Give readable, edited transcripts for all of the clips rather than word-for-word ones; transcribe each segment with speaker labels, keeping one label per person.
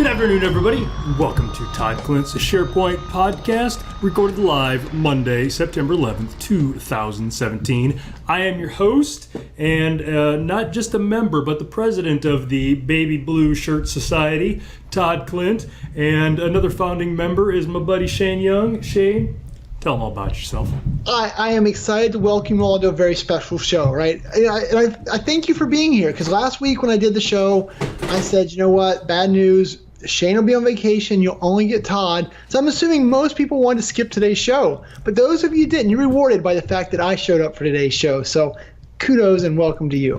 Speaker 1: Good afternoon, everybody. Welcome to Todd Clint's SharePoint podcast, recorded live Monday, September 11th, 2017. I am your host, and not just a member, but the president of the Baby Blue Shirt Society, Todd Clint, and another founding member is my buddy Shane Young. Shane, tell them all about yourself.
Speaker 2: I am excited to welcome you all to a very special show, right? I thank you for being here, because last week when I did the show, I said, you know what, bad news. Shane will be on vacation. You'll only get Todd. So I'm assuming most people wanted to skip today's show. But those of you who didn't, you're rewarded by the fact that I showed up for today's show. So kudos and welcome to you.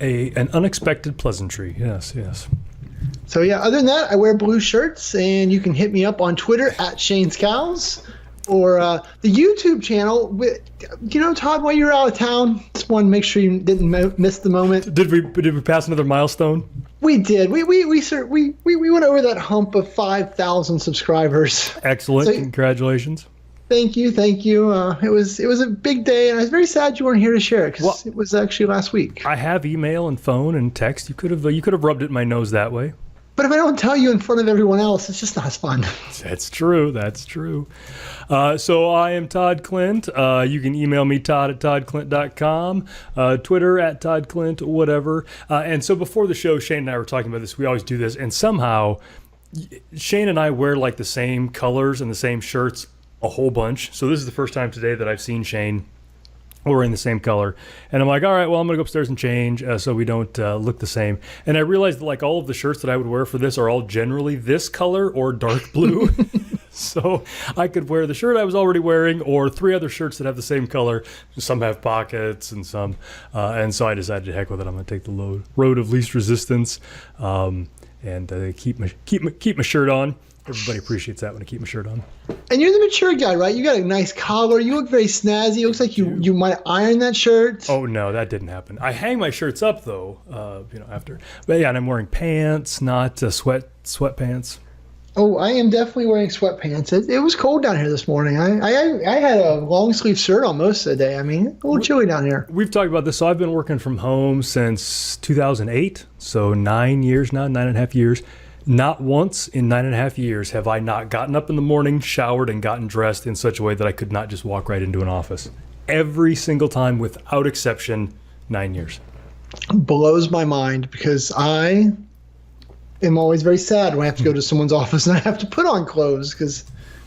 Speaker 1: An unexpected pleasantry. Yes.
Speaker 2: So yeah, other than that, I wear blue shirts, and you can hit me up on Twitter at Shane's Cows or the YouTube channel. You know, Todd, while you're out of town, just wanted to make sure you didn't miss the moment.
Speaker 1: Did we pass another milestone?
Speaker 2: We did. We went over that hump of 5,000 subscribers.
Speaker 1: Excellent. So, congratulations.
Speaker 2: Thank you. It was a big day, and I was very sad you weren't here to share it, because it was actually last week.
Speaker 1: I have email and phone and text. You could have rubbed it in my nose that way.
Speaker 2: But if I don't tell you in front of everyone else, it's just not as fun.
Speaker 1: That's true. So I am Todd Clint. You can email me, Todd at toddclint.com, Twitter at toddclint, whatever. And so before the show, Shane and I were talking about this. We always do this. And somehow Shane and I wear like the same colors and the same shirts a whole bunch. So this is the first time today that I've seen Shane wearing the same color. And I'm like, all right, well, I'm going to go upstairs and change so we don't look the same. And I realized that like all of the shirts that I would wear for this are all generally this color or dark blue. So I could wear the shirt I was already wearing or three other shirts that have the same color. Some have pockets and some. And so I decided to heck with it. I'm going to take the road of least resistance and keep my shirt on. Everybody appreciates that when I keep my shirt on. And
Speaker 2: you're the mature guy, right? You got a nice collar. You look very snazzy. It looks like you might iron that shirt.
Speaker 1: Oh, no, that didn't happen. I hang my shirts up, though, after. But, yeah, and I'm wearing pants, not sweatpants.
Speaker 2: Oh, I am definitely wearing sweatpants. It was cold down here this morning. I had a long sleeve shirt on most of the day. I mean, a little chilly down here.
Speaker 1: We've talked about this. So I've been working from home since 2008, so 9 years now, 9.5 years. Not once in 9.5 years have I not gotten up in the morning, showered, and gotten dressed in such a way that I could not just walk right into an office. Every single time, without exception, 9 years.
Speaker 2: Blows my mind, because I am always very sad when I have to go to someone's office and I have to put on clothes, because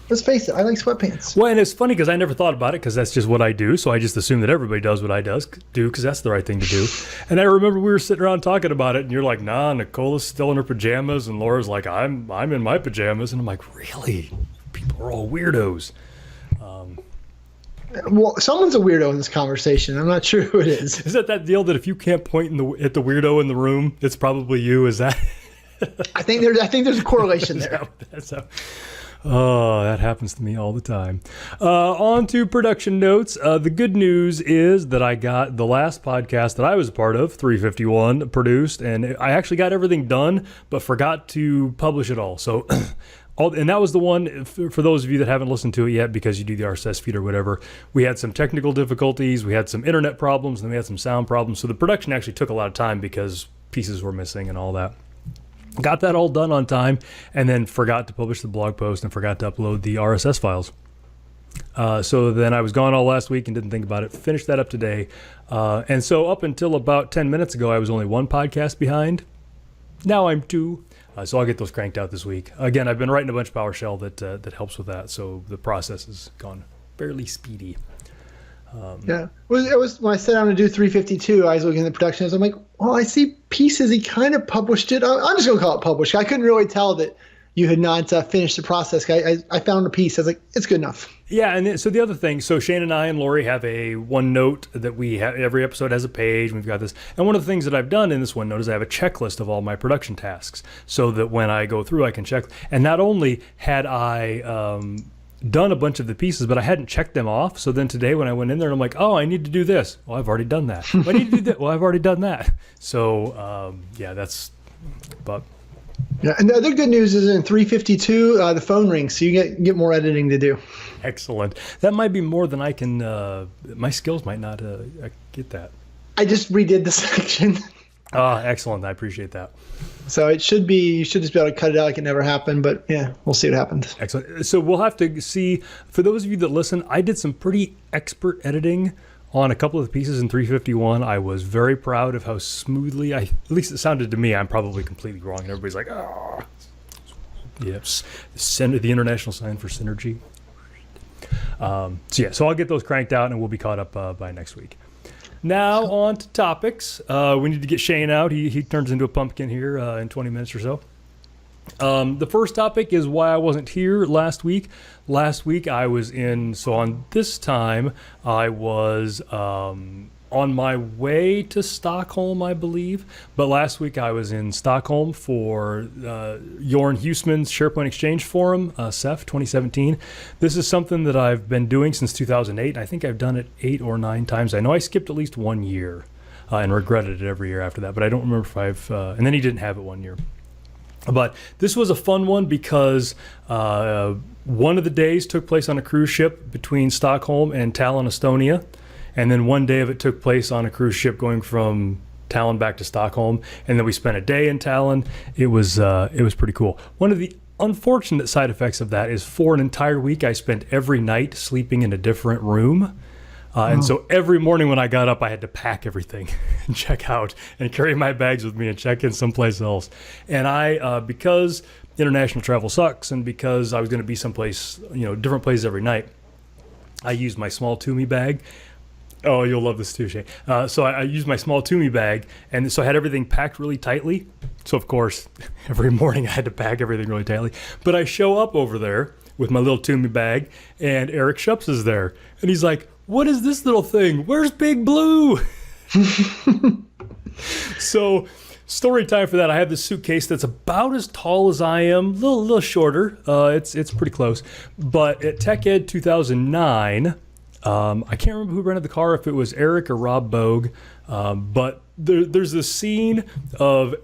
Speaker 2: let's face it, I like sweatpants.
Speaker 1: Well, and it's funny because I never thought about it, because that's just what I do. So I just assume that everybody does what I do because that's the right thing to do. And I remember we were sitting around talking about it, and you're like, nah, Nicola's still in her pajamas, and Laura's like, I'm in my pajamas. And I'm like, really? People are all weirdos.
Speaker 2: Well, someone's a weirdo in this conversation. I'm not sure who it is.
Speaker 1: Is that deal that if you can't point at the weirdo in the room, it's probably you? Is that?
Speaker 2: I think there's a correlation there.
Speaker 1: That's how. Oh, that happens to me all the time. On to production notes. The good news is that I got the last podcast that I was a part of, 351, produced, and I actually got everything done, but forgot to publish it all. So, and that was the one, for those of you that haven't listened to it yet because you do the RSS feed or whatever, we had some technical difficulties, we had some internet problems, and then we had some sound problems. So the production actually took a lot of time because pieces were missing and all that. Got that all done on time, and then forgot to publish the blog post and forgot to upload the RSS files. So then I was gone all last week and didn't think about it. Finished that up today. And so up until about 10 minutes ago, I was only one podcast behind. Now I'm two. So I'll get those cranked out this week. Again, I've been writing a bunch of PowerShell that helps with that. So the process has gone fairly speedy.
Speaker 2: Yeah. It was when I sat down to do 352, I was looking at the production. I'm like, well, I see pieces. He kind of published it. I'm just going to call it published. I couldn't really tell that you had not finished the process. I found a piece. I was like, it's good enough.
Speaker 1: Yeah, and so the other thing, so Shane and I and Lori have a OneNote that we have. Every episode has a page. We've got this. And one of the things that I've done in this OneNote is I have a checklist of all my production tasks so that when I go through, I can check. And not only had I done a bunch of the pieces, but I hadn't checked them off. So then today when I went in there, I'm like, oh, I need to do this. Well, I've already done that. I need to do that. Well, I've already done that. So, that's, but.
Speaker 2: Yeah, and the other good news is in 352, the phone rings, so you get more editing to do.
Speaker 1: Excellent. That might be more than I can, my skills might not get that.
Speaker 2: I just redid the section.
Speaker 1: Excellent. I appreciate that.
Speaker 2: So you should just be able to cut it out like it never happened, but yeah, we'll see what happens.
Speaker 1: Excellent. So we'll have to see, for those of you that listen, I did some pretty expert editing on a couple of the pieces in 351. I was very proud of how smoothly, at least it sounded to me. I'm probably completely wrong, and everybody's like, oh, yes, the international sign for synergy. So I'll get those cranked out, and we'll be caught up by next week. Now on to topics. We need to get Shane out. He turns into a pumpkin here in 20 minutes or so. The first topic is why I wasn't here last week. Last week I was on this time I was on my way to Stockholm, I believe. But last week I was in Stockholm for Jorn Huisman's SharePoint Exchange Forum, CEF 2017. This is something that I've been doing since 2008. I think I've done it 8 or 9 times. I know I skipped at least 1 year and regretted it every year after that, but I don't remember if I've... and then he didn't have it 1 year. But this was a fun one because one of the days took place on a cruise ship between Stockholm and Tallinn, Estonia. And then one day of it took place on a cruise ship going from Tallinn back to Stockholm. And then we spent a day in Tallinn. It was pretty cool. One of the unfortunate side effects of that is for an entire week, I spent every night sleeping in a different room. And so every morning when I got up, I had to pack everything and check out and carry my bags with me and check in someplace else. And I, because international travel sucks and because I was going to be someplace, different places every night, I used my small Toomey bag. Oh, you'll love this too, Shay. So I used my small Toomey bag, and so I had everything packed really tightly. So, of course, every morning I had to pack everything really tightly. But I show up over there with my little Toomey bag, and Eric Shups is there. And he's like, "What is this little thing? Where's Big Blue?" So, story time for that. I have this suitcase that's about as tall as I am, a little shorter. It's pretty close. But at TechEd 2009, I can't remember who rented the car, if it was Eric or Rob Bogue, but there's this scene of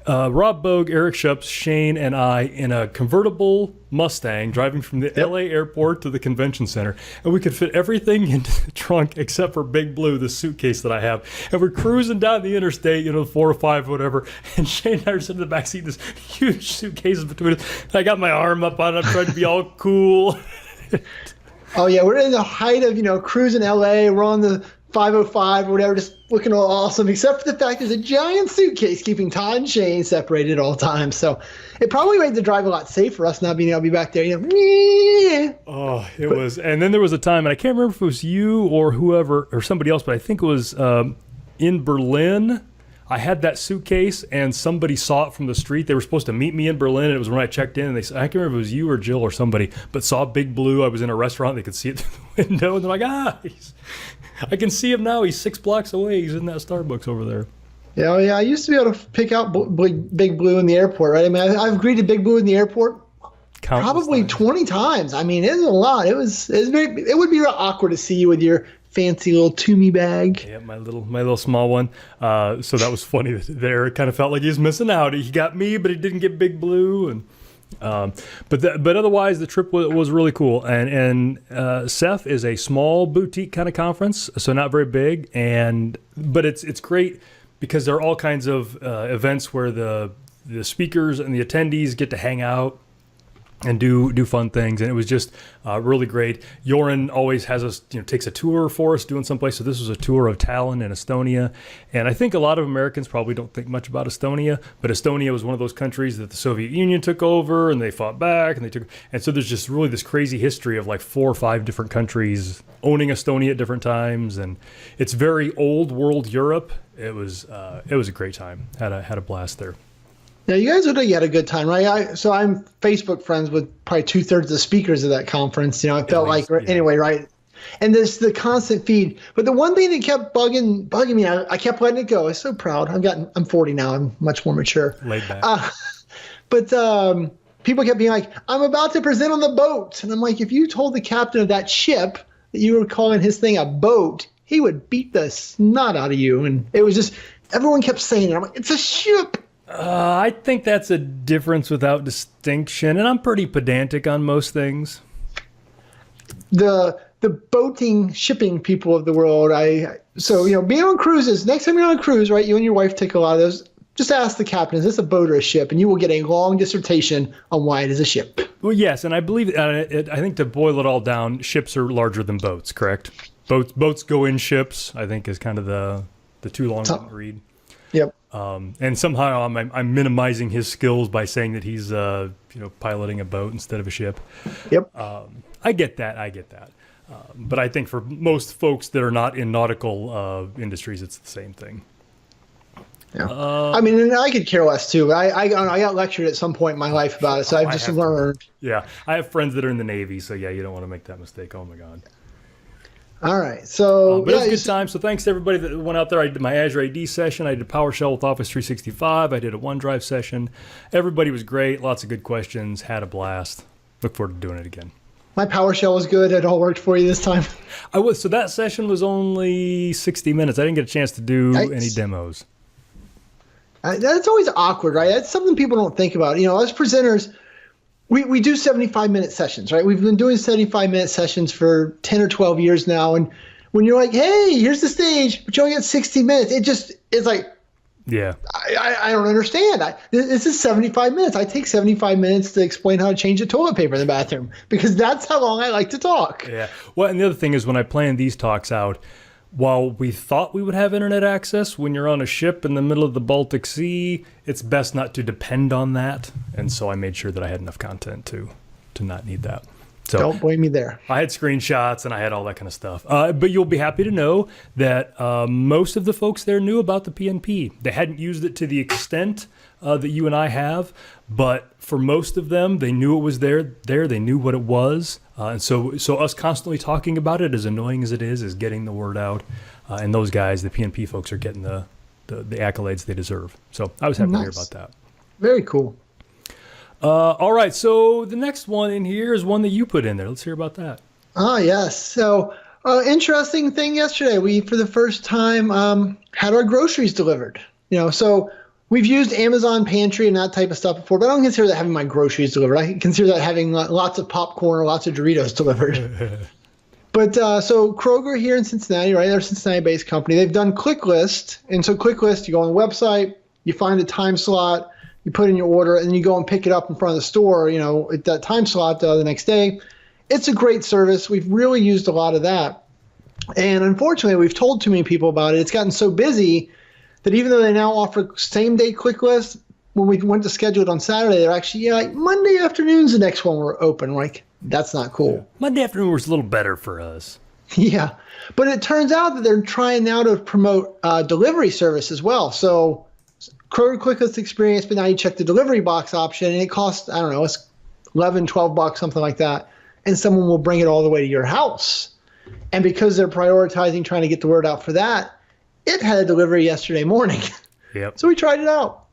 Speaker 1: Rob Bogue, Eric Shups, Shane, and I in a convertible Mustang driving from the LA airport to the convention center. And we could fit everything into the trunk except for Big Blue, the suitcase that I have. And we're cruising down the interstate, 405, whatever. And Shane and I are sitting in the backseat, this huge suitcase between us. I got my arm up on it. I'm trying to be all cool.
Speaker 2: Oh, yeah. We're in the height of, cruising LA. We're on the 505 or whatever, just looking all awesome, except for the fact there's a giant suitcase keeping Todd and Shane separated at all times. So it probably made the drive a lot safer for us not being able to be back there.
Speaker 1: Oh, it was. And then there was a time, and I can't remember if it was you or whoever or somebody else, but I think it was in Berlin. I had that suitcase, and somebody saw it from the street. They were supposed to meet me in Berlin, and it was when I checked in. And they said, I can't remember if it was you or Jill or somebody, but saw Big Blue. I was in a restaurant. They could see it through the window, and they're like, I can see him now. He's 6 blocks away. He's in that Starbucks over there.
Speaker 2: Yeah, I used to be able to pick out Big Blue in the airport, right? I mean, I've greeted Big Blue in the airport probably 20 times. I mean, it was a lot. It would be real awkward to see you with your fancy little Toomey bag.
Speaker 1: Yeah, my little small one. So that was funny that Eric kind of felt like he was missing out. He got me, but he didn't get Big Blue. And but otherwise, the trip was really cool. And CEF is a small boutique kind of conference, so not very big. But it's great because there are all kinds of events where the speakers and the attendees get to hang out and do fun things, and it was just really great. Joran always has us, takes a tour for us doing someplace. So this was a tour of Tallinn in Estonia, and I think a lot of Americans probably don't think much about Estonia, but Estonia was one of those countries that the Soviet Union took over, and they fought back, and so there's just really this crazy history of like 4 or 5 different countries owning Estonia at different times, and it's very old world Europe. It was a great time. Had a blast there.
Speaker 2: Yeah, you guys would have had a good time, right? So I'm Facebook friends with probably 2/3 of the speakers of that conference. I felt anyway, right? And there's the constant feed. But the one thing that kept bugging me, I kept letting it go. I was so proud. I'm 40 now. I'm much more mature.
Speaker 1: Laid back.
Speaker 2: But people kept being like, I'm about to present on the boat. And I'm like, if you told the captain of that ship that you were calling his thing a boat, he would beat the snot out of you. And it was just, everyone kept saying it. I'm like, it's a ship.
Speaker 1: I think that's a difference without distinction, and I'm pretty pedantic on most things.
Speaker 2: The the boating shipping people of the world. So being on cruises, next time you're on a cruise, right, you and your wife take a lot of those, just ask the captain, is this a boat or a ship? And you will get a long dissertation on why it is a ship.
Speaker 1: Well, yes, and I believe, I think to boil it all down, ships are larger than boats, correct? Boats go in ships, I think, is kind of the too long to read.
Speaker 2: Yep.
Speaker 1: And somehow I'm minimizing his skills by saying that he's piloting a boat instead of a ship.
Speaker 2: Yep.
Speaker 1: I get that. But I think for most folks that are not in nautical industries, it's the same thing.
Speaker 2: Yeah. And I could care less too. I got lectured at some point in my life about it, so I've just learned.
Speaker 1: Yeah, I have friends that are in the Navy, so yeah, you don't want to make that mistake. Oh my God.
Speaker 2: All right, so
Speaker 1: but it was a good time. So thanks to everybody that went out there. I did my Azure AD session. I did PowerShell with Office 365. I did a OneDrive session. Everybody was great. Lots of good questions. Had a blast. Look forward to doing it again. My
Speaker 2: PowerShell was good. It all worked for you this time.
Speaker 1: So that session was only 60 minutes. I didn't get a chance to do any demos.
Speaker 2: That's always awkward, right? That's something people don't think about. As presenters, we do 75-minute sessions, right? We've been doing 75-minute sessions for 10 or 12 years now. And when you're like, hey, here's the stage, but you only get 60 minutes, it's like,
Speaker 1: yeah,
Speaker 2: I don't understand. This is 75 minutes. I take 75 minutes to explain how to change the toilet paper in the bathroom because that's how long I like to talk.
Speaker 1: Yeah. Well, and the other thing is when I plan these talks out, while we thought we would have internet access, when you're on a ship in the middle of the Baltic Sea, it's best not to depend on that. And so I made sure that I had enough content to not need that. So
Speaker 2: don't blame me there.
Speaker 1: I had screenshots and I had all that kind of stuff. But you'll be happy to know that most of the folks there knew about the PNP. They hadn't used it to the extent that you and I have, but for most of them, they knew it was there. They knew what it was. And so us constantly talking about it, as annoying as it is getting the word out. And those guys, the PNP folks, are getting the accolades they deserve. So I was happy to hear about that.
Speaker 2: Very cool.
Speaker 1: All right, so the next one in here is one that you put in there. Let's hear about that.
Speaker 2: Ah, yes. So interesting thing yesterday, we, for the first time, had our groceries delivered. So we've used Amazon Pantry and that type of stuff before, but I don't consider that having my groceries delivered. I consider that having lots of popcorn or lots of Doritos delivered. But so Kroger here in Cincinnati, right? They're a Cincinnati-based company. They've done ClickList. And so ClickList, you go on the website, you find a time slot, you put in your order, and then you go and pick it up in front of the store, at that time slot the next day. It's a great service. We've really used a lot of that. And unfortunately, we've told too many people about it. It's gotten so busy that even though they now offer same-day ClickList, when we went to schedule it on Saturday, they're actually, Monday afternoon's the next one we're open. We're like, that's not cool.
Speaker 1: Monday afternoon was a little better for us.
Speaker 2: Yeah. But it turns out that they're trying now to promote delivery service as well. So Kroger ClickList experience, but now you check the delivery box option, and it costs, I don't know, it's $11, $12, something like that. And someone will bring it all the way to your house. And because they're prioritizing trying to get the word out for that, it had a delivery yesterday morning.
Speaker 1: Yep.
Speaker 2: So we tried it out.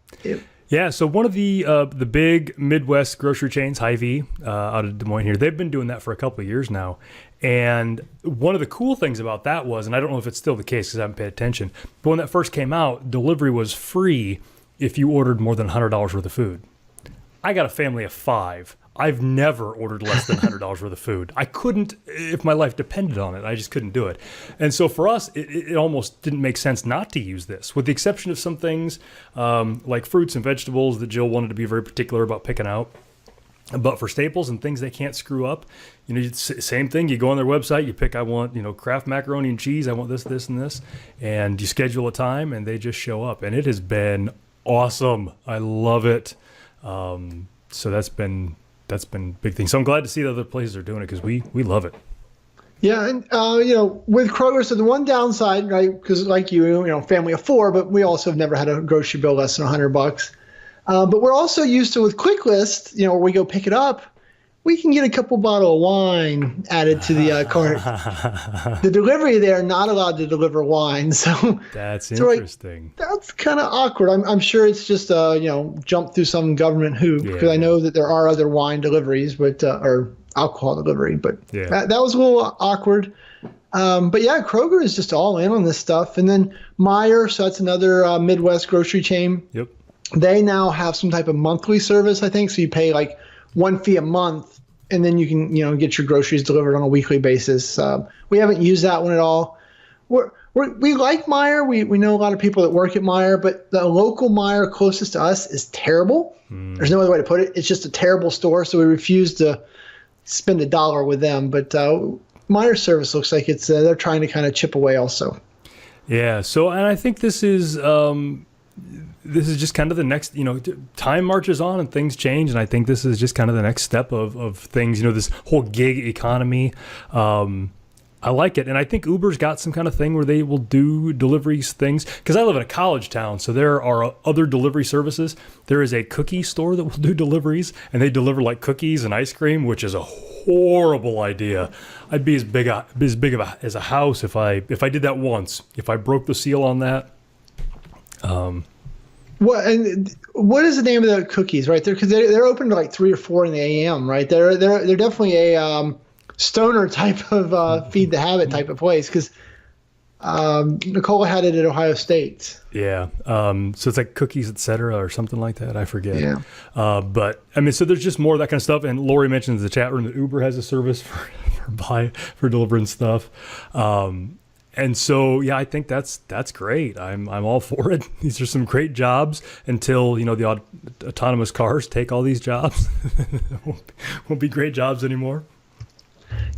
Speaker 1: Yeah, so one of the big Midwest grocery chains, Hy-Vee, out of Des Moines here, they've been doing that for a couple of years now. And one of the cool things about that was, and I don't know if it's still the case because I haven't paid attention, but when that first came out, delivery was free if you ordered more than $100 worth of food. I got a family of 5. I've never ordered less than $100 worth of food. I couldn't, if my life depended on it, I just couldn't do it. And so for us, it almost didn't make sense not to use this, with the exception of some things like fruits and vegetables that Jill wanted to be very particular about picking out. But for staples and things they can't screw up, same thing. You go on their website, you pick, I want, Kraft macaroni and cheese, I want this, this, and this. And you schedule a time and they just show up. And it has been awesome. I love it. So that's been a big thing. So I'm glad to see that other places are doing it because we love it.
Speaker 2: Yeah, and with Kroger, so the one downside, right? Because like family of 4, but we also have never had a grocery bill less than $100. But we're also used to with ClickList, where we go pick it up, we can get a couple bottle of wine added to the cart. The delivery there not allowed to deliver wine, so
Speaker 1: that's interesting.
Speaker 2: That's kind of awkward. I'm sure it's just jump through some government hoop because I know that there are other wine deliveries, but or alcohol delivery, but that was a little awkward. But yeah, Kroger is just all in on this stuff, and then Meijer, so that's another Midwest grocery chain.
Speaker 1: Yep.
Speaker 2: They now have some type of monthly service, I think. So you pay like one fee a month, and then you can get your groceries delivered on a weekly basis. We haven't used that one at all. We like Meijer. We know a lot of people that work at Meijer, but the local Meijer closest to us is terrible. There's no other way to put it. It's just a terrible store, so we refuse to spend $1 with them. But Meijer service looks like they're trying to kind of chip away also.
Speaker 1: Yeah. So, and I think this is just kind of the next, time marches on and things change. And I think this is just kind of the next step of things, this whole gig economy. I like it. And I think Uber's got some kind of thing where they will do deliveries things. Because I live in a college town, so there are other delivery services. There is a cookie store that will do deliveries, and they deliver like cookies and ice cream, which is a horrible idea. I'd be as big as a house if I did that once. If I broke the seal on that.
Speaker 2: What is the name of the cookies right there? Because they're open to like 3 or 4 in the a.m. Right? They're definitely a stoner type of feed the habit type of place, because Nicole had it at Ohio State.
Speaker 1: Yeah. So it's like cookies, etc., or something like that. I forget.
Speaker 2: Yeah.
Speaker 1: But I mean, so there's just more of that kind of stuff. And Lori mentions in the chat room that Uber has a service for delivering stuff. And so, yeah, I think that's great. I'm all for it. These are some great jobs until, the autonomous cars take all these jobs. won't be great jobs anymore.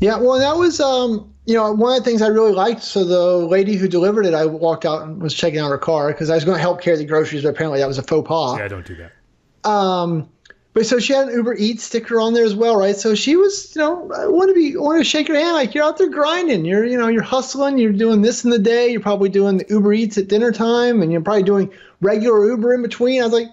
Speaker 2: Yeah, well, that was, one of the things I really liked. So the lady who delivered it, I walked out and was checking out her car because I was going to help carry the groceries, but apparently that was a faux pas.
Speaker 1: Yeah, don't do that.
Speaker 2: But so she had an Uber Eats sticker on there as well, right? So she was, I want to shake her hand, like, you're out there grinding, you're hustling, you're doing this in the day, you're probably doing the Uber Eats at dinner time, and you're probably doing regular Uber in between. I was like,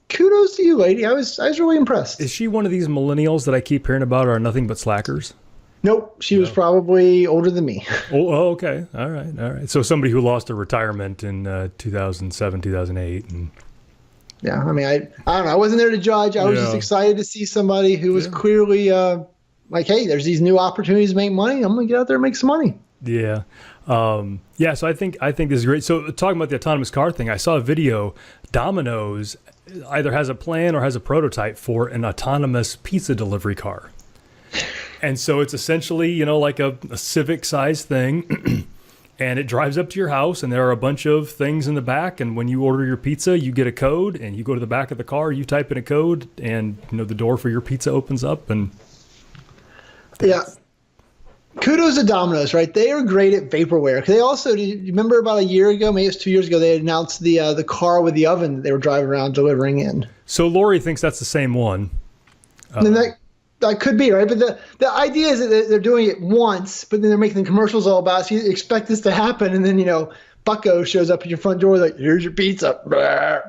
Speaker 2: kudos to you, lady. I was really impressed.
Speaker 1: Is she one of these millennials that I keep hearing about are nothing but slackers?
Speaker 2: Nope, she was probably older than me.
Speaker 1: Oh, okay. All right. So somebody who lost her retirement in 2007, 2008. And...
Speaker 2: Yeah, I mean, I don't know. I wasn't there to judge. I was just excited to see somebody who was clearly like, hey, there's these new opportunities to make money. I'm going to get out there and make some money.
Speaker 1: Yeah. So I think this is great. So talking about the autonomous car thing, I saw a video. Domino's either has a plan or has a prototype for an autonomous pizza delivery car. And so it's essentially, like a Civic-sized thing. And it drives up to your house, and there are a bunch of things in the back. And when you order your pizza, you get a code, and you go to the back of the car, you type in a code, and the door for your pizza opens up. And
Speaker 2: yeah, kudos to Domino's, right? They are great at vaporware. They also, do you remember about a year ago, maybe it was 2 years ago, they announced the car with the oven that they were driving around delivering in.
Speaker 1: So Lori thinks that's the same one.
Speaker 2: And that could be, right? But the idea is that they're doing it once, but then they're making the commercials all about it. So you expect this to happen, and then, Bucko shows up at your front door like, here's your pizza. Yeah.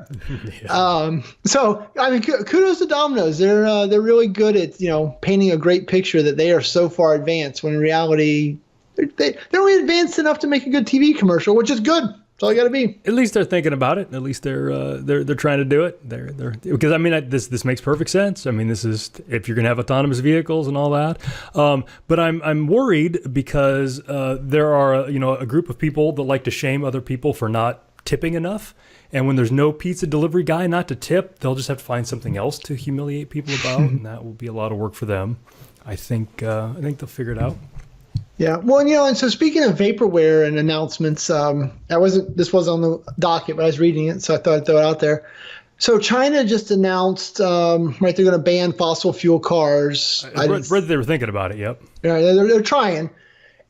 Speaker 2: So, I mean, kudos to Domino's. They're really good at, painting a great picture that they are so far advanced, when in reality, they're only advanced enough to make a good TV commercial, which is good. That's all you got to be.
Speaker 1: At least they're thinking about it. At least they're trying to do it. They're because I mean this makes perfect sense. I mean, this is if you're going to have autonomous vehicles and all that. But I'm worried because there are a group of people that like to shame other people for not tipping enough. And when there's no pizza delivery guy not to tip, they'll just have to find something else to humiliate people about, and that will be a lot of work for them. I think they'll figure it out.
Speaker 2: Yeah, well, and so speaking of vaporware and announcements, this was on the docket, but I was reading it, so I thought I'd throw it out there. So China just announced, they're going to ban fossil fuel cars.
Speaker 1: I read that they were thinking about it. Yep.
Speaker 2: Yeah, they're trying.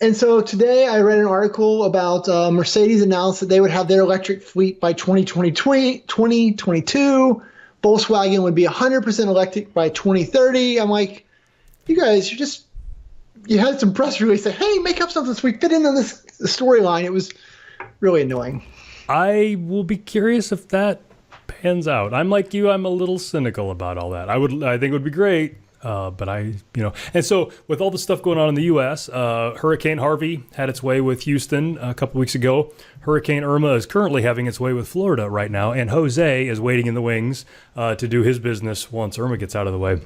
Speaker 2: And so today I read an article about Mercedes announced that they would have their electric fleet by 2022. Volkswagen would be 100% electric by 2030. I'm like, you guys, you had some press release say, hey, make up something so we fit into this storyline. It was really annoying.
Speaker 1: I will be curious if that pans out. I'm like you. I'm a little cynical about all that. I think it would be great. But and so with all the stuff going on in the U.S., Hurricane Harvey had its way with Houston a couple weeks ago. Hurricane Irma is currently having its way with Florida right now. And Jose is waiting in the wings to do his business once Irma gets out of the way.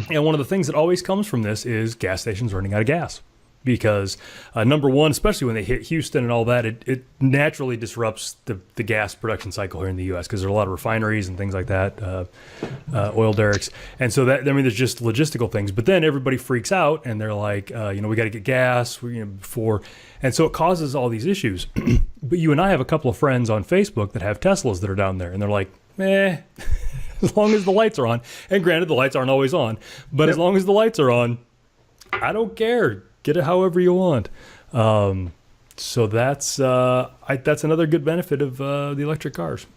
Speaker 1: And one of the things that always comes from this is gas stations running out of gas. because number one, especially when they hit Houston and all that, it naturally disrupts the gas production cycle here in the U.S. because there's a lot of refineries and things like that, oil derricks. And so that, I mean, there's just logistical things. But then everybody freaks out and they're like, we got to get gas before. And so it causes all these issues. But you and I have a couple of friends on Facebook that have Teslas that are down there. And they're like, as long as the lights are on. And granted, the lights aren't always on. But as long as the lights are on, I don't care. Get it however you want. So that's another good benefit of the electric cars.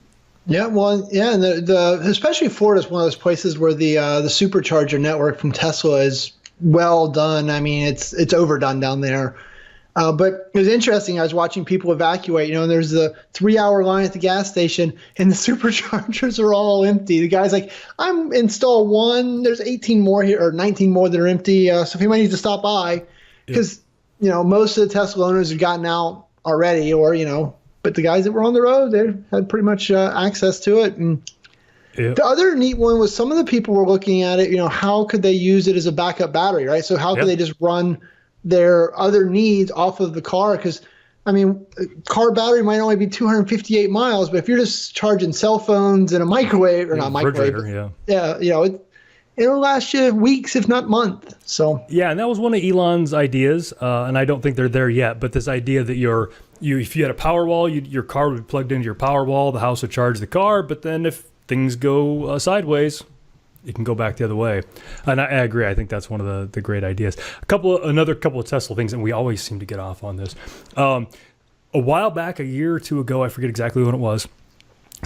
Speaker 2: Yeah, well, yeah, and especially Florida is one of those places where the supercharger network from Tesla is well done. I mean, it's overdone down there. But it was interesting. I was watching people evacuate, and there's a 3-hour line at the gas station, and the superchargers are all empty. The guy's like, I'm install one. There's 18 more here, or 19 more that are empty. So if anybody needs to stop by, because most of the Tesla owners have gotten out already, but the guys that were on the road, they had pretty much access to it. And the other neat one was some of the people were looking at it. How could they use it as a backup battery, right? So how could they just run their other needs off of the car? Because car battery might only be 258 miles, but if you're just charging cell phones and a microwave, or not microwave, it'll last you weeks, if not months. So
Speaker 1: and that was one of Elon's ideas, and I don't think they're there yet. But this idea that if you had a power wall, your car would be plugged into your power wall, the house would charge the car, but then if things go sideways, it can go back the other way. And I agree. I think that's one of the great ideas. Another couple of Tesla things, and we always seem to get off on this. A while back, a year or two ago, I forget exactly when it was,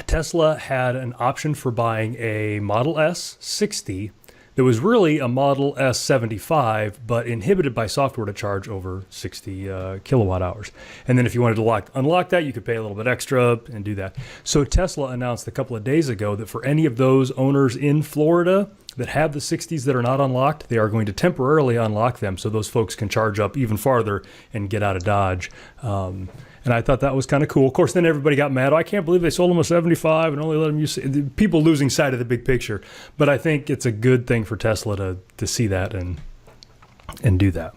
Speaker 1: Tesla had an option for buying a Model S 60 that was really a Model S 75, but inhibited by software to charge over 60 kilowatt hours. And then if you wanted to unlock that, you could pay a little bit extra and do that. So Tesla announced a couple of days ago that for any of those owners in Florida that have the 60s that are not unlocked, they are going to temporarily unlock them so those folks can charge up even farther and get out of Dodge. And I thought that was kind of cool. Of course, then everybody got mad. I can't believe they sold them a 75 and only let them use people losing sight of the big picture. But I think it's a good thing for Tesla to see that and do that.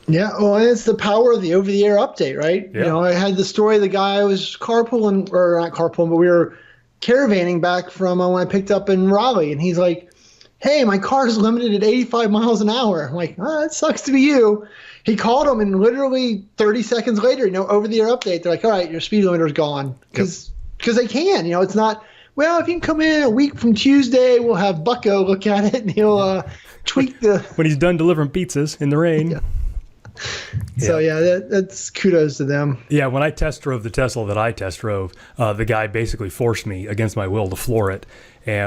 Speaker 2: Yeah, well, and it's the power of the over-the-air update, right?
Speaker 1: Yeah.
Speaker 2: I had the story of the guy was carpooling, or not carpooling, but we were caravanning back from when I picked up in Raleigh, and he's like, hey, my car's limited at 85 miles an hour. I'm like, that sucks to be you. He called them, and literally 30 seconds later, over-the-air update, they're like, all right, your speed limiter's gone. Because they can. It's not, well, if you can come in a week from Tuesday, we'll have Bucko look at it, and he'll tweak the...
Speaker 1: When he's done delivering pizzas in the rain.
Speaker 2: Yeah. So, that's kudos to them.
Speaker 1: Yeah, when I test drove the Tesla that I test drove, the guy basically forced me against my will to floor it,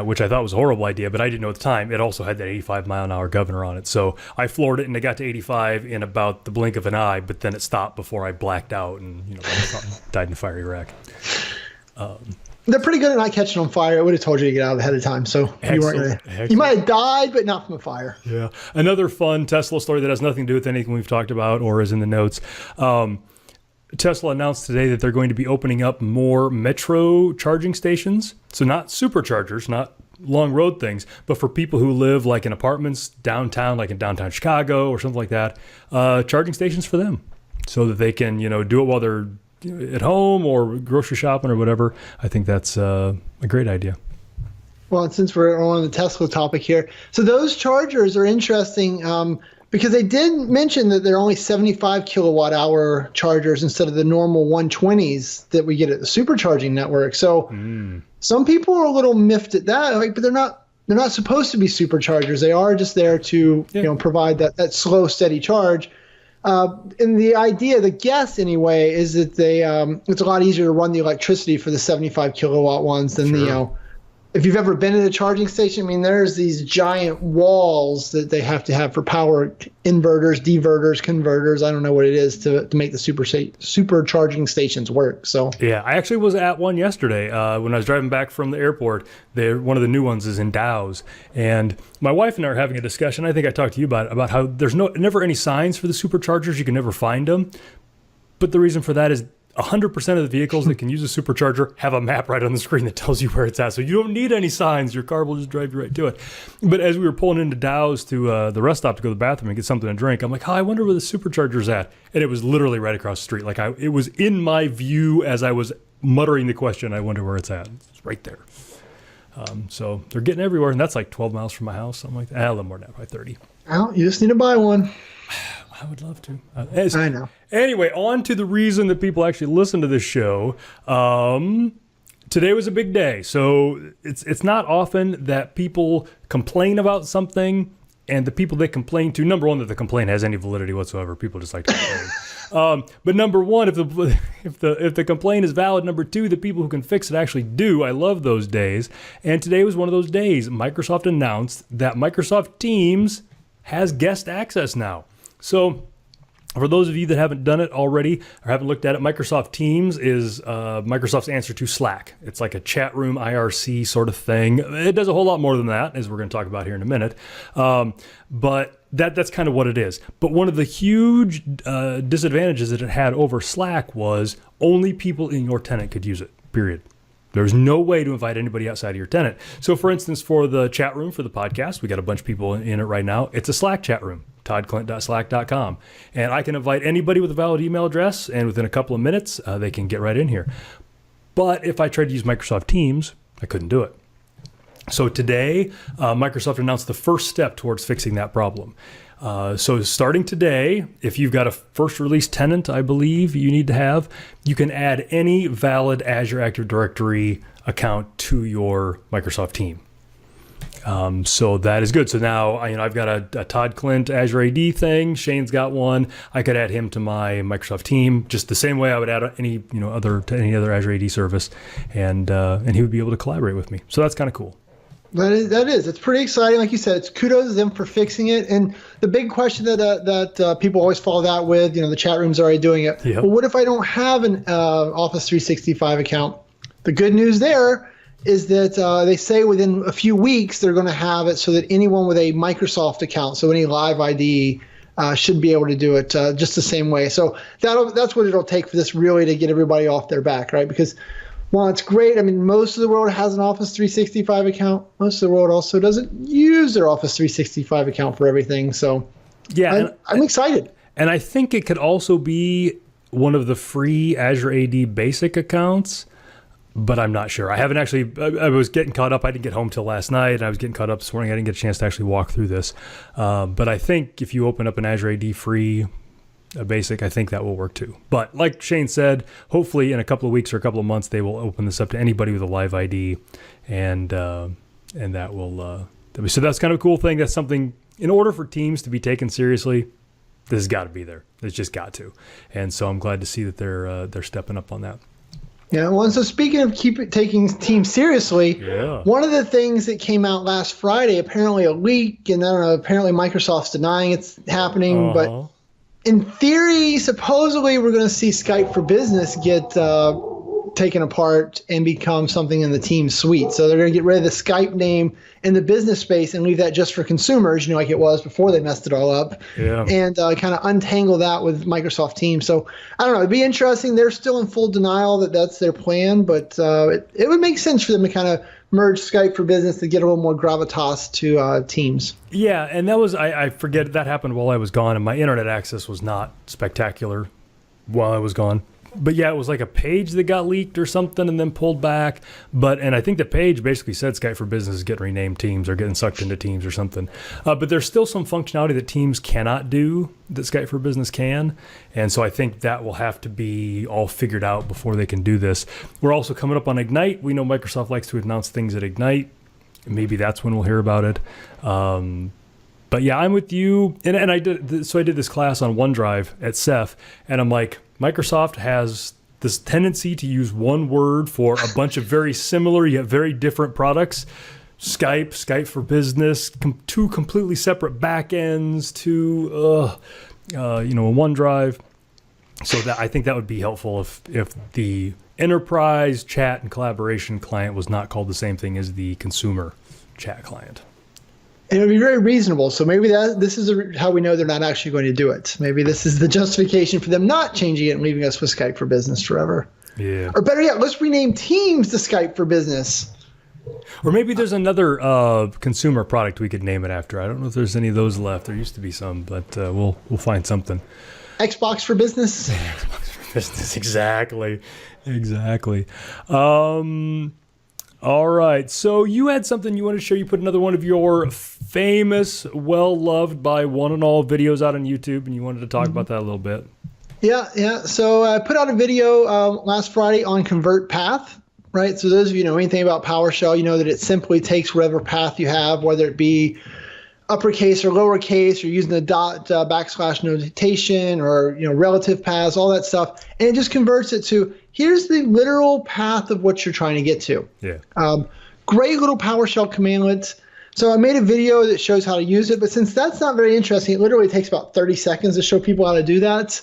Speaker 1: which I thought was a horrible idea, but I didn't know at the time it also had that 85-mile-an-hour governor on it. So I floored it, and it got to 85 in about the blink of an eye, but then it stopped before I blacked out and died in a fiery wreck.
Speaker 2: They're pretty good at not catching on fire. I would have told you to get out ahead of time, so you weren't gonna, you might have died, but not from a fire.
Speaker 1: Yeah. Another fun Tesla story that has nothing to do with anything we've talked about or is in the notes. Tesla announced today that they're going to be opening up more metro charging stations. So not superchargers, not long road things, but for people who live like in apartments downtown, like in downtown Chicago or something like that, charging stations for them so that they can, do it while they're at home or grocery shopping or whatever. I think that's a great idea.
Speaker 2: Well, and since we're on the Tesla topic here, so those chargers are interesting because they did mention that they're only 75 kilowatt hour chargers instead of the normal 120s that we get at the supercharging network. So some people are a little miffed at that, but they're not supposed to be superchargers. They are just there to provide that slow, steady charge. And the idea, the guess anyway, is that it's a lot easier to run the electricity for the 75 kilowatt ones than if you've ever been at a charging station. There's these giant walls that they have to have for power inverters, diverters, converters. I don't know what it is to make the supercharging stations work. So
Speaker 1: yeah, I actually was at one yesterday when I was driving back from the airport. One of the new ones is in Dow's, and my wife and I are having a discussion. I think I talked to you about how there's never any signs for the superchargers. You can never find them, but the reason for that is 100% of the vehicles that can use a supercharger have a map right on the screen that tells you where it's at. So you don't need any signs. Your car will just drive you right to it. But as we were pulling into Dow's to the rest stop to go to the bathroom and get something to drink, I'm like, I wonder where the supercharger's at. And it was literally right across the street. Like it was in my view as I was muttering the question, I wonder where it's at. It's right there. So they're getting everywhere. And that's like 12 miles from my house, something like that. A little more than that, probably 30.
Speaker 2: Well, you just need to buy one.
Speaker 1: I would love to.
Speaker 2: I know.
Speaker 1: Anyway, on to the reason that people actually listen to this show. Today was a big day. So it's not often that people complain about something, and the people they complain to, number one, that the complaint has any validity whatsoever. People just like to complain. But number one, if the complaint is valid, number two, the people who can fix it actually do. I love those days. And today was one of those days. Microsoft announced that Microsoft Teams has guest access now. So for those of you that haven't done it already or haven't looked at it, Microsoft Teams is Microsoft's answer to Slack. It's like a chat room IRC sort of thing. It does a whole lot more than that, as we're going to talk about here in a minute. But that's kind of what it is. But one of the huge disadvantages that it had over Slack was only people in your tenant could use it, period. There's no way to invite anybody outside of your tenant. So for instance, for the chat room for the podcast, we got a bunch of people in it right now. It's a Slack chat room, toddclint.slack.com. And I can invite anybody with a valid email address, and within a couple of minutes, they can get right in here. But if I tried to use Microsoft Teams, I couldn't do it. So today, Microsoft announced the first step towards fixing that problem. So starting today, if you've got a first release tenant, I believe you need to have, you can add any valid Azure Active Directory account to your Microsoft team. So that is good. So now, I've got a Todd Clint Azure AD thing. Shane's got one. I could add him to my Microsoft team just the same way I would add any other Azure AD service, and he would be able to collaborate with me. So that's kind of cool.
Speaker 2: That is. It's pretty exciting. Like you said, it's kudos to them for fixing it. And the big question that people always follow that with, the chat room's already doing it.
Speaker 1: Yep.
Speaker 2: Well, what if I don't have an Office 365 account? The good news there is that they say within a few weeks they're going to have it so that anyone with a Microsoft account, so any Live ID, should be able to do it just the same way. So that's what it'll take for this really to get everybody off their back, right? Because while it's great, most of the world has an Office 365 account. Most of the world also doesn't use their Office 365 account for everything. So yeah, I'm excited.
Speaker 1: And I think it could also be one of the free Azure AD basic accounts, but I'm not sure. I haven't actually, I was getting caught up. I didn't get home till last night, and I was getting caught up this morning. I didn't get a chance to actually walk through this. But I think if you open up an Azure AD free a basic, I think that will work too. But like Shane said, hopefully in a couple of weeks or a couple of months, they will open this up to anybody with a Live ID, and that will. So that's kind of a cool thing. That's something. In order for Teams to be taken seriously, this has got to be there. It's just got to. And so I'm glad to see that they're stepping up on that.
Speaker 2: Yeah. Well, and so speaking of taking Teams seriously, one of the things that came out last Friday, apparently a leak, and I don't know, apparently Microsoft's denying it's happening, but in theory, supposedly, we're going to see Skype for Business get taken apart and become something in the Teams suite. So they're going to get rid of the Skype name in the business space and leave that just for consumers, like it was before they messed it all up, and kind of untangle that with Microsoft Teams. So I don't know. It'd be interesting. They're still in full denial that that's their plan, but it would make sense for them to kind of merge Skype for Business to get a little more gravitas to Teams.
Speaker 1: Yeah, and that was, I forget, that happened while I was gone, and my internet access was not spectacular while I was gone. But yeah, it was like a page that got leaked or something and then pulled back. And I think the page basically said Skype for Business is getting renamed Teams or getting sucked into Teams or something. But there's still some functionality that Teams cannot do that Skype for Business can. And so I think that will have to be all figured out before they can do this. We're also coming up on Ignite. We know Microsoft likes to announce things at Ignite. Maybe that's when we'll hear about it. But yeah, I'm with you. And I did this class on OneDrive at Ceph, and I'm like, Microsoft has this tendency to use one word for a bunch of very similar yet very different products. Skype for Business, two completely separate backends to OneDrive. So that I think that would be helpful if the enterprise chat and collaboration client was not called the same thing as the consumer chat client.
Speaker 2: And it would be very reasonable. So maybe this is how we know they're not actually going to do it. Maybe this is the justification for them not changing it and leaving us with Skype for Business forever.
Speaker 1: Yeah.
Speaker 2: Or better yet, let's rename Teams to Skype for Business.
Speaker 1: Or maybe there's another consumer product we could name it after. I don't know if there's any of those left. There used to be some, but we'll find something.
Speaker 2: Xbox for Business.
Speaker 1: Xbox for Business, exactly. All right. So you had something you wanted to share. You put another one of your famous, well-loved by one and all videos out on YouTube, and you wanted to talk about that a little bit.
Speaker 2: Yeah. So I put out a video last Friday on Convert-Path, right? So those of you who know anything about PowerShell, you know that it simply takes whatever path you have, whether it be uppercase or lowercase, or using the dot backslash notation, or relative paths, all that stuff, and it just converts it to here's the literal path of what you're trying to get to.
Speaker 1: Yeah.
Speaker 2: Great little PowerShell commandlet. So I made a video that shows how to use it, but since that's not very interesting, it literally takes about 30 seconds to show people how to do that.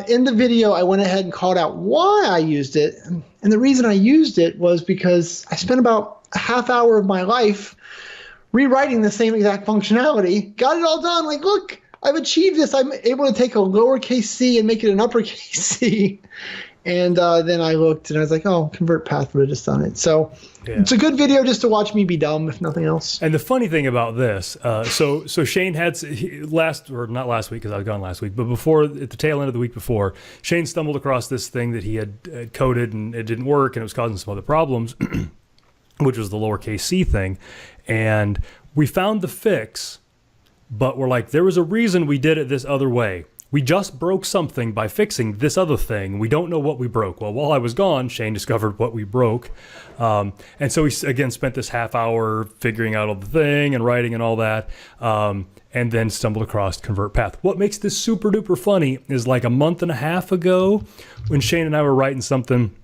Speaker 2: In the video, I went ahead and called out why I used it, and the reason I used it was because I spent about a half hour of my life rewriting the same exact functionality, got it all done. Like, look, I've achieved this. I'm able to take a lowercase c and make it an uppercase c. And then I looked and I was like, oh, Convert-Path would have just done it. So It's a good video just to watch me be dumb, if nothing else.
Speaker 1: And the funny thing about this, so Shane had not last week because I was gone last week, but before, at the tail end of the week before, Shane stumbled across this thing that he had coded and it didn't work and it was causing some other problems, which was the lowercase c thing. And we found the fix, but we're like, there was a reason we did it this other way. We just broke something by fixing this other thing. We don't know what we broke. Well, while I was gone, Shane discovered what we broke. And so he, again, spent this half hour figuring out all the thing and writing and all that, and then stumbled across Convert-Path. What makes this super duper funny is like a month and a half ago when Shane and I were writing something,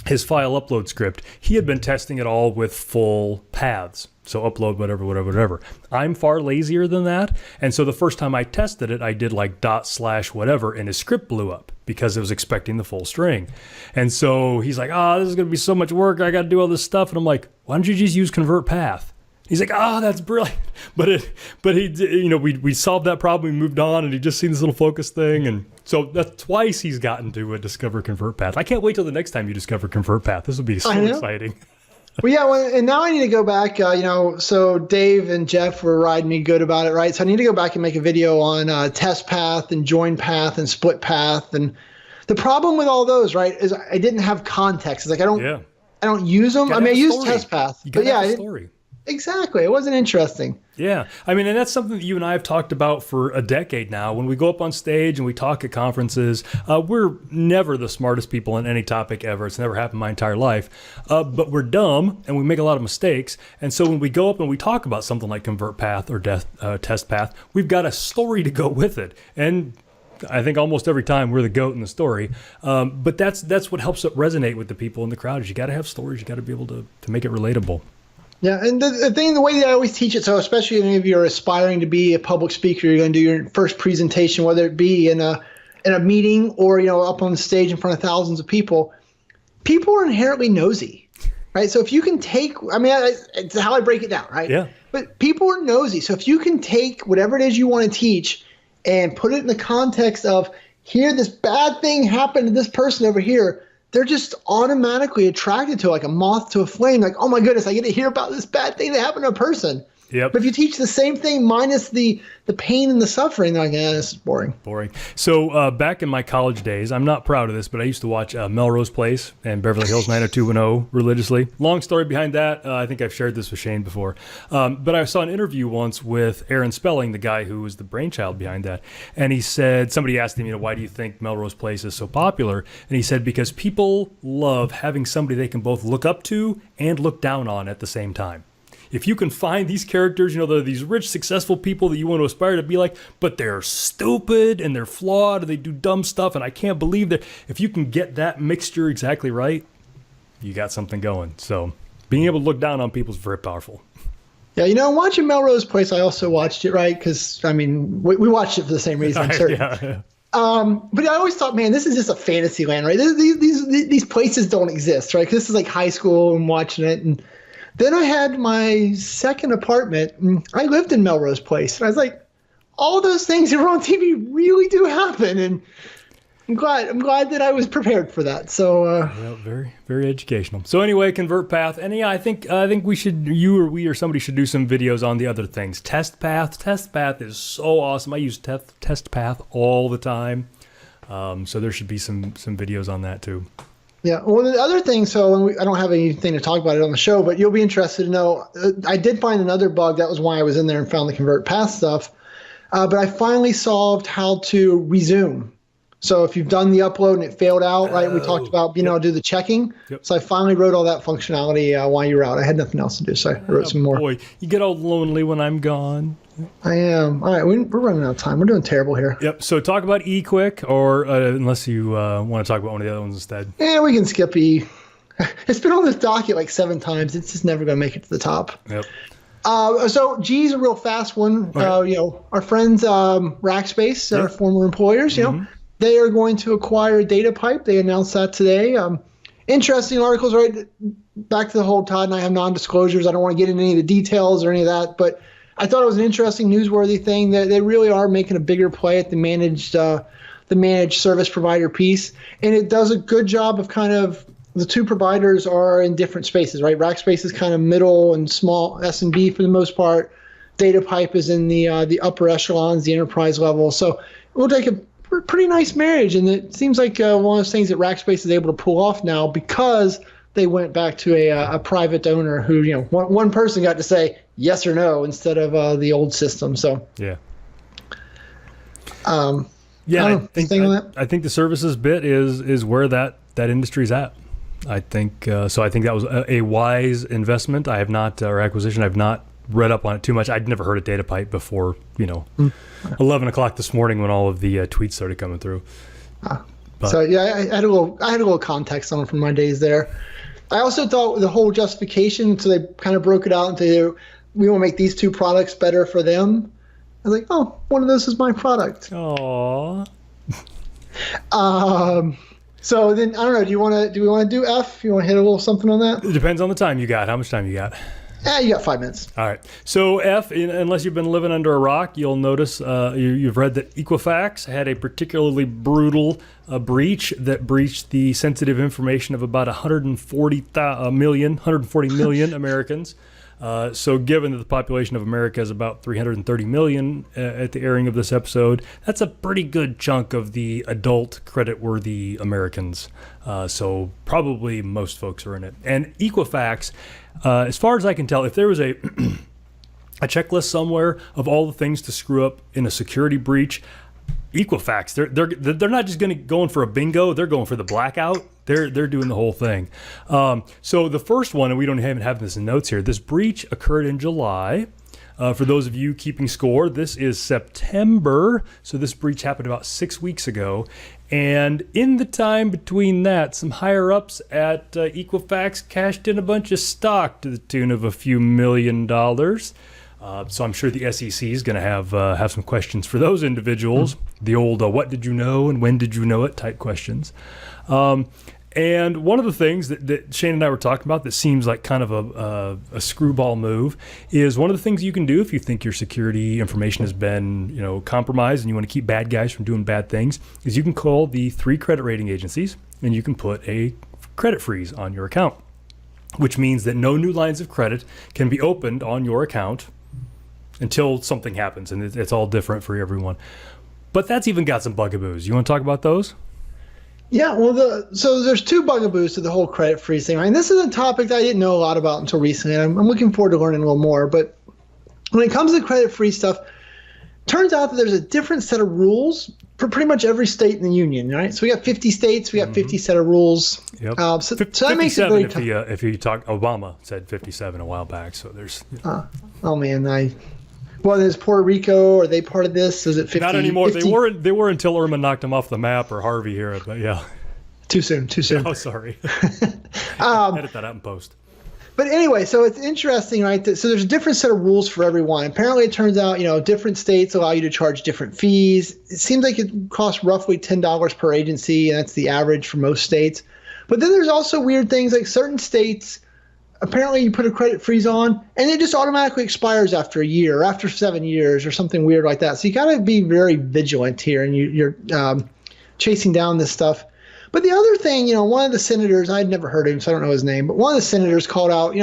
Speaker 1: his file upload script, he had been testing it all with full paths. So upload whatever. I'm far lazier than that. And so the first time I tested it, I did like ./whatever, and his script blew up because it was expecting the full string. And so he's like, this is going to be so much work. I got to do all this stuff. And I'm like, why don't you just use Convert-Path? He's like, that's brilliant. But he, we solved that problem. We moved on, and he just seen this little focus thing. And so that's twice he's gotten to discover Convert-Path. I can't wait till the next time you discover Convert-Path. This will be so exciting.
Speaker 2: Well, yeah, and now I need to go back, so Dave and Jeff were riding me good about it, right? So I need to go back and make a video on test path and join path and split path. And the problem with all those, right, is I didn't have context. It's like I don't use them. I use test path.
Speaker 1: You gotta have a story.
Speaker 2: Exactly. It wasn't interesting.
Speaker 1: Yeah. I mean, and that's something that you and I have talked about for a decade now. When we go up on stage and we talk at conferences, we're never the smartest people on any topic ever. It's never happened my entire life. But we're dumb and we make a lot of mistakes. And so when we go up and we talk about something like Convert-Path or test path, we've got a story to go with it. And I think almost every time we're the goat in the story. But that's what helps it resonate with the people in the crowd is you got to have stories. You got to be able to make it relatable.
Speaker 2: Yeah, and the way that I always teach it, so especially if any of you are aspiring to be a public speaker, you're going to do your first presentation, whether it be in a meeting or up on the stage in front of thousands of people. People are inherently nosy, right? So if you can take, it's how I break it down, right?
Speaker 1: Yeah.
Speaker 2: But people are nosy, so if you can take whatever it is you want to teach and put it in the context of here, this bad thing happened to this person over here. They're just automatically attracted to like a moth to a flame. Like, oh my goodness, I get to hear about this bad thing that happened to a person.
Speaker 1: Yep.
Speaker 2: But if you teach the same thing minus the pain and the suffering, they're like, this is boring.
Speaker 1: So back in my college days, I'm not proud of this, but I used to watch Melrose Place and Beverly Hills 90210 religiously. Long story behind that. I think I've shared this with Shane before. But I saw an interview once with Aaron Spelling, the guy who was the brainchild behind that. And he said, somebody asked him, why do you think Melrose Place is so popular? And he said, because people love having somebody they can both look up to and look down on at the same time. If you can find these characters, they're these rich, successful people that you want to aspire to be like, but they're stupid and they're flawed and they do dumb stuff and I can't believe that. If you can get that mixture exactly right, you got something going. So being able to look down on people is very powerful.
Speaker 2: Yeah, watching Melrose Place, I also watched it, right? Because, we watched it for the same reason, I'm certain.
Speaker 1: Yeah.
Speaker 2: But I always thought, man, this is just a fantasy land, right? These places don't exist, right? Because this is like high school and watching it. And Then I had my second apartment. I lived in Melrose Place, and I was like, all those things that were on TV really do happen, and I'm glad that I was prepared for that. So
Speaker 1: well, very, very educational. So anyway, Convert-Path, and yeah, I think we or somebody should do some videos on the other things. TestPath is so awesome. I use TestPath all the time. So there should be some videos on that too.
Speaker 2: Yeah. Well, the other thing, so I don't have anything to talk about it on the show, but you'll be interested to know, I did find another bug. That was why I was in there and found the Convert-Path stuff. But I finally solved how to resume. So if you've done the upload and it failed out, right? We talked about being able to do the checking. Yep. So I finally wrote all that functionality while you were out. I had nothing else to do, so I wrote some more.
Speaker 1: Boy, you get all lonely when I'm gone.
Speaker 2: I am. All right, we're running out of time. We're doing terrible here.
Speaker 1: Yep. So talk about eQuick, or unless you want to talk about one of the other ones instead.
Speaker 2: Yeah, we can skip E. It's been on this docket like 7 times. It's just never going to make it to the top.
Speaker 1: Yep.
Speaker 2: So G is a real fast one. Okay. Our friends Rackspace, our former employers, they are going to acquire DataPipe. They announced that today. Interesting articles, right? Back to the whole Todd and I have non-disclosures. I don't want to get into any of the details or any of that, but I thought it was an interesting newsworthy thing that they really are making a bigger play at the managed service provider piece, and it does a good job of kind of, the two providers are in different spaces, right? Rackspace is kind of middle and small SMB for the most part. DataPipe is in the upper echelons, the enterprise level. So we'll take a pretty nice marriage, and it seems like one of those things that Rackspace is able to pull off now because they went back to a private owner who, one person got to say yes or no instead of the old system. So
Speaker 1: yeah.
Speaker 2: I
Speaker 1: think the services bit is where that industry's at. I think so. I think that was a wise investment. I have not, or acquisition. I've not read up on it too much. I'd never heard of DataPipe before, 11 o'clock this morning when all of the tweets started coming through.
Speaker 2: So yeah, I had a little context on it from my days there. I also thought the whole justification, so they kind of broke it out into, we want to make these two products better for them. I was like, oh, one of those is my product.
Speaker 1: Aww.
Speaker 2: So then, I don't know, do we want to do F? You want to hit a little something on that?
Speaker 1: It depends on the time you got. How much time you got?
Speaker 2: You got 5 minutes.
Speaker 1: All right. So F, unless you've been living under a rock, you'll notice you've read that Equifax had a particularly brutal breach that breached the sensitive information of about 140 million Americans. So given that the population of America is about 330 million at the airing of this episode, that's a pretty good chunk of the adult credit-worthy Americans. So probably most folks are in it. And Equifax, as far as I can tell, if there was a checklist somewhere of all the things to screw up in a security breach, Equifax, they're not just going for a bingo, they're going for the blackout. They're doing the whole thing. So the first one, and we don't even have this in notes here, this breach occurred in July. For those of you keeping score, this is September. So this breach happened about 6 weeks ago. And in the time between that, some higher ups at Equifax cashed in a bunch of stock to the tune of a few $1 million. So I'm sure the SEC is going to have some questions for those individuals. The old what did you know and when did you know it type questions. And one of the things that Shane and I were talking about that seems like kind of a screwball move is one of the things you can do if you think your security information has been compromised and you want to keep bad guys from doing bad things is you can call the 3 credit rating agencies and you can put a credit freeze on your account, which means that no new lines of credit can be opened on your account until something happens, and it's all different for everyone. But that's even got some bugaboos. You want to talk about those?
Speaker 2: Yeah, well, so there's 2 bugaboos to the whole credit freeze thing, right? And this is a topic that I didn't know a lot about until recently, and I'm looking forward to learning a little more. But when it comes to credit freeze stuff, turns out that there's a different set of rules for pretty much every state in the union, right? So we got 50 states, we got 50 set of rules.
Speaker 1: Yep.
Speaker 2: So that makes it very tough.
Speaker 1: If you talk, Obama said 57 a while back, so there's...
Speaker 2: oh, man, Well, is Puerto Rico, are they part of this? Is it 50?
Speaker 1: Not anymore. 50? They were until Irma knocked them off the map, or Harvey here, but yeah.
Speaker 2: Too soon.
Speaker 1: Oh, sorry. Edit that out in post.
Speaker 2: But anyway, so it's interesting, right? So there's a different set of rules for everyone. Apparently, it turns out, different states allow you to charge different fees. It seems like it costs roughly $10 per agency, and that's the average for most states. But then there's also weird things like certain states apparently you put a credit freeze on, and it just automatically expires after a year, or after 7 years, or something weird like that. So you got to be very vigilant here, and you're chasing down this stuff. But the other thing, one of the senators, I'd never heard of him, so I don't know his name, but one of the senators called out,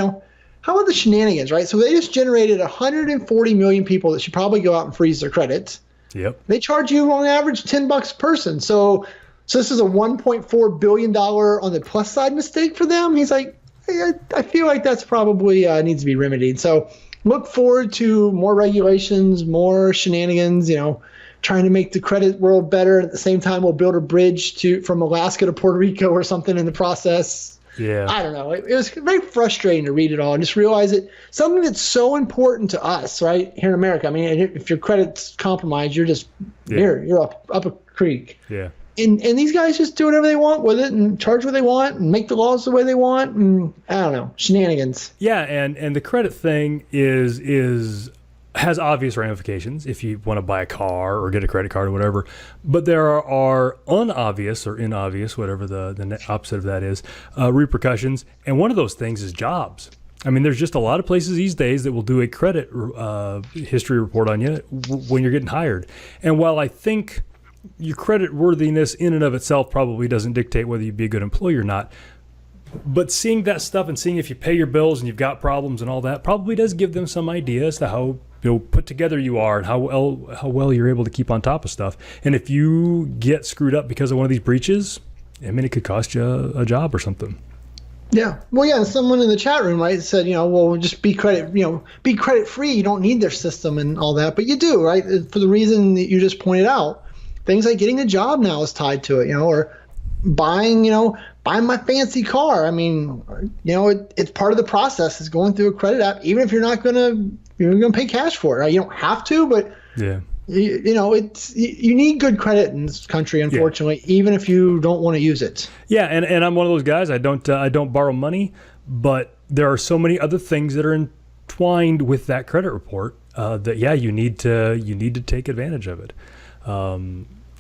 Speaker 2: how about the shenanigans, right? So they just generated 140 million people that should probably go out and freeze their credits.
Speaker 1: Yep.
Speaker 2: They charge you on average $10 a person. So this is a $1.4 billion on the plus side mistake for them. He's like, I feel like that's probably needs to be remedied. So look forward to more regulations, more shenanigans, trying to make the credit world better. At the same time, we'll build a bridge from Alaska to Puerto Rico or something in the process.
Speaker 1: Yeah.
Speaker 2: I don't know. It was very frustrating to read it all and just realize it. Something that's so important to us, right, here in America. I mean, if your credit's compromised, you're just, you're up a creek.
Speaker 1: Yeah.
Speaker 2: And these guys just do whatever they want with it and charge what they want and make the laws the way they want. And I don't know, shenanigans.
Speaker 1: Yeah, and the credit thing has obvious ramifications if you want to buy a car or get a credit card or whatever. But there are unobvious or inobvious, whatever the opposite of that is, repercussions. And one of those things is jobs. I mean, there's just a lot of places these days that will do a credit history report on you when you're getting hired. And while I think your credit worthiness in and of itself probably doesn't dictate whether you'd be a good employee or not, but seeing that stuff and seeing if you pay your bills and you've got problems and all that probably does give them some idea as to how put together you are and how well you're able to keep on top of stuff. And if you get screwed up because of one of these breaches, I mean, it could cost you a job or something.
Speaker 2: Yeah. Well, yeah. Someone in the chat room, right, said, well, just be credit free. You don't need their system and all that, but you do, right? For the reason that you just pointed out, things like getting a job now is tied to it, or buying my fancy car. I mean, it's part of the process is going through a credit app, even if you're going to pay cash for it. Right? You don't have to, but
Speaker 1: yeah,
Speaker 2: you need good credit in this country, unfortunately, even if you don't want to use it. Yeah,
Speaker 1: and I'm one of those guys. I don't borrow money, but there are so many other things that are entwined with that credit report that you need to take advantage of it.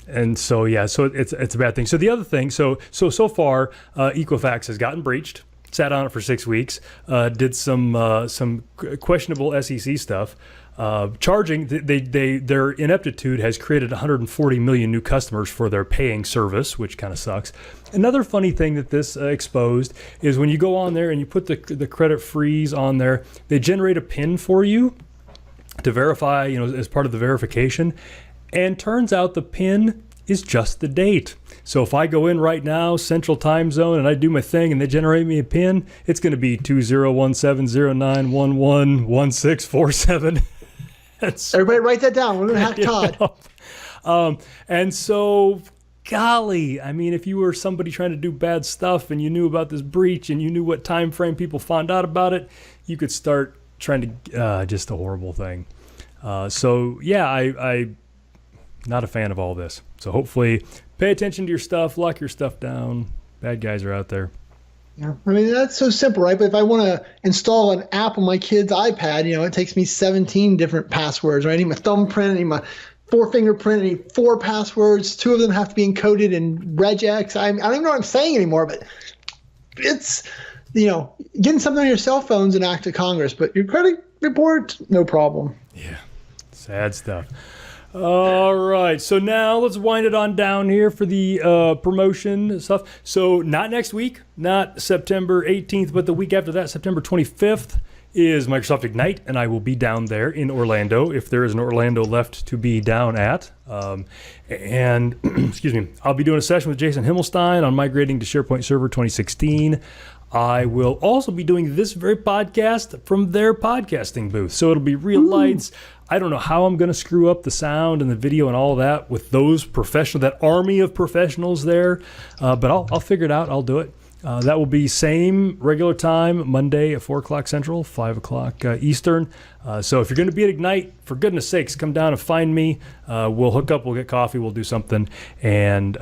Speaker 1: And so it's a bad thing. So the other thing, so far, Equifax has gotten breached, sat on it for 6 weeks, did some questionable SEC stuff, charging. Their ineptitude has created 140 million new customers for their paying service, which kind of sucks. Another funny thing that this exposed is when you go on there and you put the credit freeze on there, they generate a PIN for you to verify, as part of the verification. And turns out the PIN is just the date. So if I go in right now, Central Time Zone, and I do my thing and they generate me a PIN, it's going to be 201709111647.
Speaker 2: Everybody write that down. We're going to hack Todd.
Speaker 1: And so, golly, I mean, if you were somebody trying to do bad stuff and you knew about this breach and you knew what time frame people found out about it, you could start trying to, just a horrible thing. I not a fan of all this. So hopefully pay attention to your stuff, lock your stuff down. Bad guys are out there.
Speaker 2: Yeah, I mean, that's so simple, right? But if I want to install an app on my kid's iPad, it takes me 17 different passwords, right? I need my thumbprint, I need my four-fingerprint, I need 4 passwords. 2 of them have to be encoded in regex. I don't even know what I'm saying anymore, but it's, getting something on your cell phone's an act of Congress, but your credit report, no problem.
Speaker 1: Yeah, sad stuff. All right, so now let's wind it on down here for the promotion stuff. So not next week, not September 18th, but the week after that, September 25th, is Microsoft Ignite, and I will be down there in Orlando, if there is an Orlando left to be down at. And excuse me, I'll be doing a session with Jason Himmelstein on migrating to SharePoint Server 2016. I will also be doing this very podcast from their podcasting booth. So it'll be real lights. I don't know how I'm going to screw up the sound and the video and all that with those that army of professionals there. But I'll figure it out. I'll do it. That will be same regular time, Monday at 4 o'clock Central, 5 o'clock Eastern. So if you're going to be at Ignite, for goodness sakes, come down and find me. We'll hook up. We'll get coffee. We'll do something. And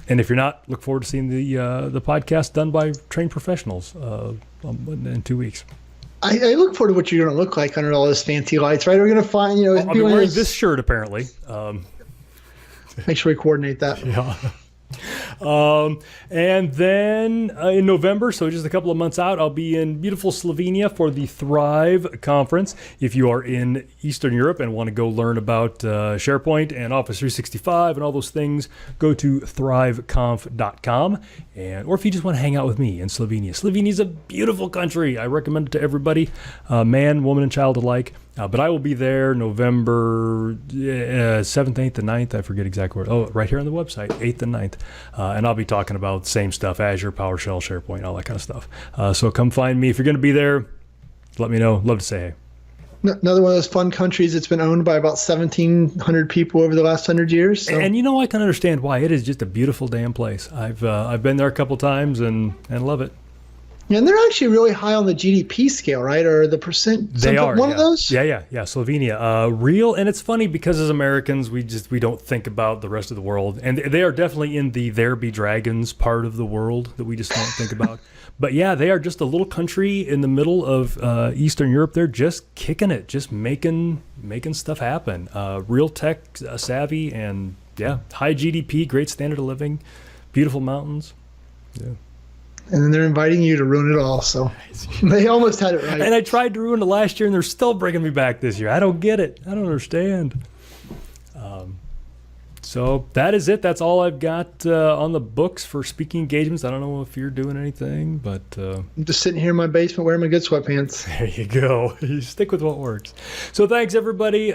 Speaker 1: if you're not, look forward to seeing the podcast done by trained professionals in 2 weeks.
Speaker 2: I look forward to what you're going to look like under all those fancy lights, right? We're going to find,
Speaker 1: I'll be wearing this shirt apparently.
Speaker 2: Make sure we coordinate that.
Speaker 1: Yeah. And then in November, so just a couple of months out, I'll be in beautiful Slovenia for the Thrive conference. If you are in Eastern Europe and want to go learn about SharePoint and Office 365 and all those things, go to thriveconf.com. Or if you just want to hang out with me in Slovenia. Slovenia is a beautiful country. I recommend it to everybody, man, woman, and child alike. But I will be there November 7th, 8th, and 9th. I forget exactly where. Oh, right here on the website, 8th and 9th. And I'll be talking about the same stuff, Azure, PowerShell, SharePoint, all that kind of stuff. So come find me. If you're going to be there, let me know. Love to say hey.
Speaker 2: Another one of those fun countries that's been owned by about 1,700 people over the last 100 years. So.
Speaker 1: And I can understand why. It is just a beautiful damn place. I've been there a couple times and love it.
Speaker 2: Yeah, and they're actually really high on the GDP scale, right? Or the percent?
Speaker 1: They are
Speaker 2: one of those.
Speaker 1: Yeah. Slovenia, real, and it's funny because as Americans, we don't think about the rest of the world, and they are definitely in the "there be dragons" part of the world that we just don't think about. But yeah, they are just a little country in the middle of Eastern Europe. They're just kicking it, just making stuff happen. Real tech savvy, and high GDP, great standard of living, beautiful mountains. Yeah.
Speaker 2: And then they're inviting you to ruin it all. So they almost had it right.
Speaker 1: And I tried to ruin it last year, and they're still bringing me back this year. I don't get it. I don't understand. So that is it. That's all I've got on the books for speaking engagements. I don't know if you're doing anything, but...
Speaker 2: I'm just sitting here in my basement wearing my good sweatpants.
Speaker 1: There you go. You stick with what works. So thanks, everybody.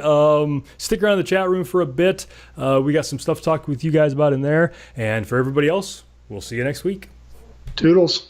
Speaker 1: Stick around in the chat room for a bit. We got some stuff to talk with you guys about in there. And for everybody else, we'll see you next week.
Speaker 2: Toodles.